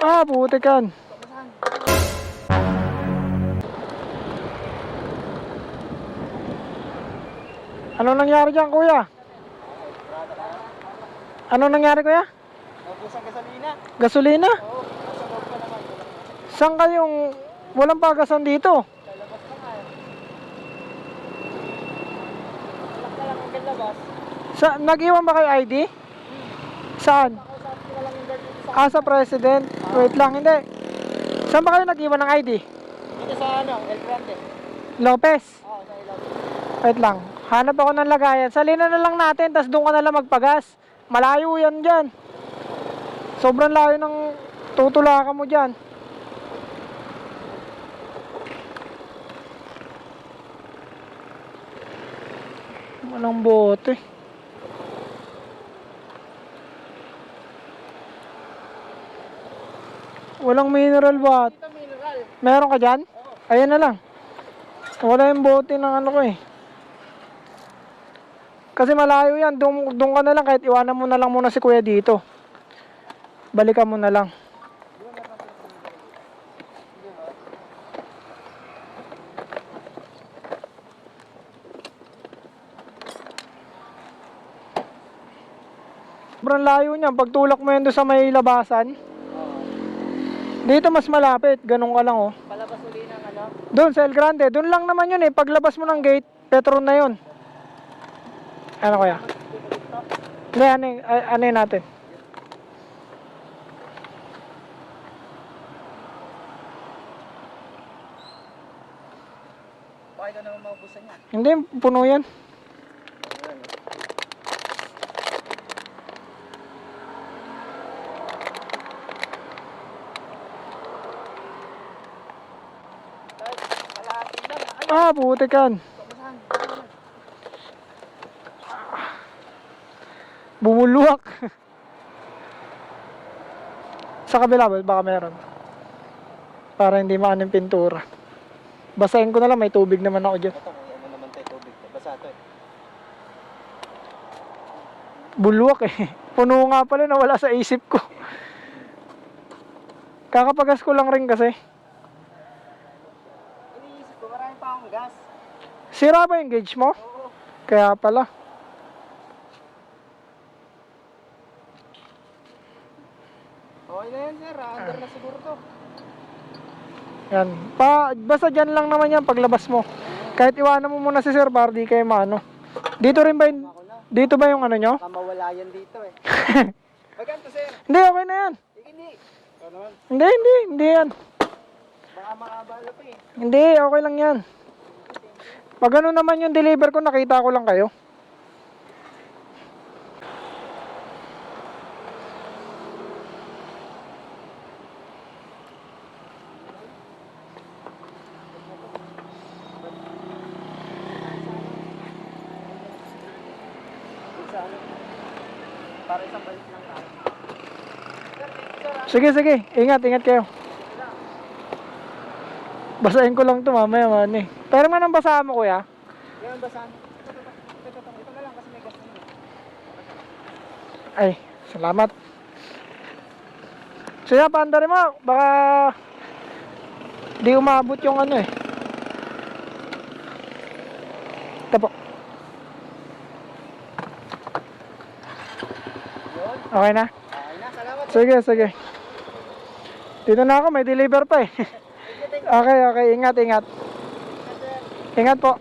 Ah, puti kan. Ano nangyari dyan, kuya? Ano nangyari, kuya? Naubos ang gasolina. Gasolina? Oo, nasa loob ka naman. Saan kayong walang pagasan dito? Lalabas ka nga eh. Alak na lang ang labas. Nag-iwan ba kayo ID? Saan? Nakausap ko na lang yung guard dito sa... Ah, sa president? Wait lang, hindi. Saan ba kayo nag-iwan ng ID? Dito sa ano, El Grande. Lopez? Oo, sa ilaw. Wait lang. Hanap ako ng lagayan. Salina na lang natin, tas doon ka na lang magpagas. Malayo yan dyan. Sobrang layo ng tutulakan mo dyan. Walang bote. Walang mineral water. Dito mineral. Meron ka dyan? Oo. Ayan na lang. Wala yung bote ng ano ko eh. Kasi malayo yan. Doon ka na lang kahit iwanan mo na lang muna si kuya dito. Balikan mo na lang. Sobrang layo niyan. Pag tulak mo yan doon sa may labasan. Oo. Dito mas malapit. Ganun ka lang oh. Palabas uli ng ano. Doon sa El Grande. Doon lang naman yun eh. Paglabas mo ng gate, Petron na yun. Ano kaya? Hindi, ano yun natin? Baka ikaw naman maubusan niya. Hindi, puno yan. Guys, kalahati lang. Ay, Ah, puti kan. kamusahan. Bumulwak. Sa kabila ba? Baka meron. Para hindi maanin pintura. Basahin ko na lang. May tubig naman ako dyan. Ito, may ano naman tayo tubig. Basa ito eh. Bulwak eh. Puno nga pala na wala sa isip ko. Kakapagas ko lang rin kasi. Iniisip ko, marami pa akong gas. Sira ba yung gauge mo? Oo. Kaya pala. Okay na yan sir, under na siguro to. Yan. Basta dyan lang naman yan paglabas mo. Kahit iwanan mo muna si sir para di kayo maano. Dito rin ba yung, Ako na. dito ba yung ano nyo? Baka mawala yan dito eh. Magkanto sir? Hindi, okay na yan. Hindi. Ikaw naman. Hindi yan. Baka makabala pa eh. Hindi, okay lang yan. Pag ano naman yung deliver ko, nakita ko lang kayo. Sa ano? Para isang balik lang tayo. Sir, dito sir ah. Sige. Ingat kayo. Basahin ko lang to mamaya man eh. Pero man ang basahan mo kuya. Yan basahan. Ito na lang kasi may gas na yun. Ay, salamat. Siya, paanda rin mo. Baka di umabot yung ano eh. Ito po. Yun. Okay na? Okay na, salamat. Sige. Dito na ako, may deliver pa eh. Thank you. Okay. Ingat. Sir. Ingat po.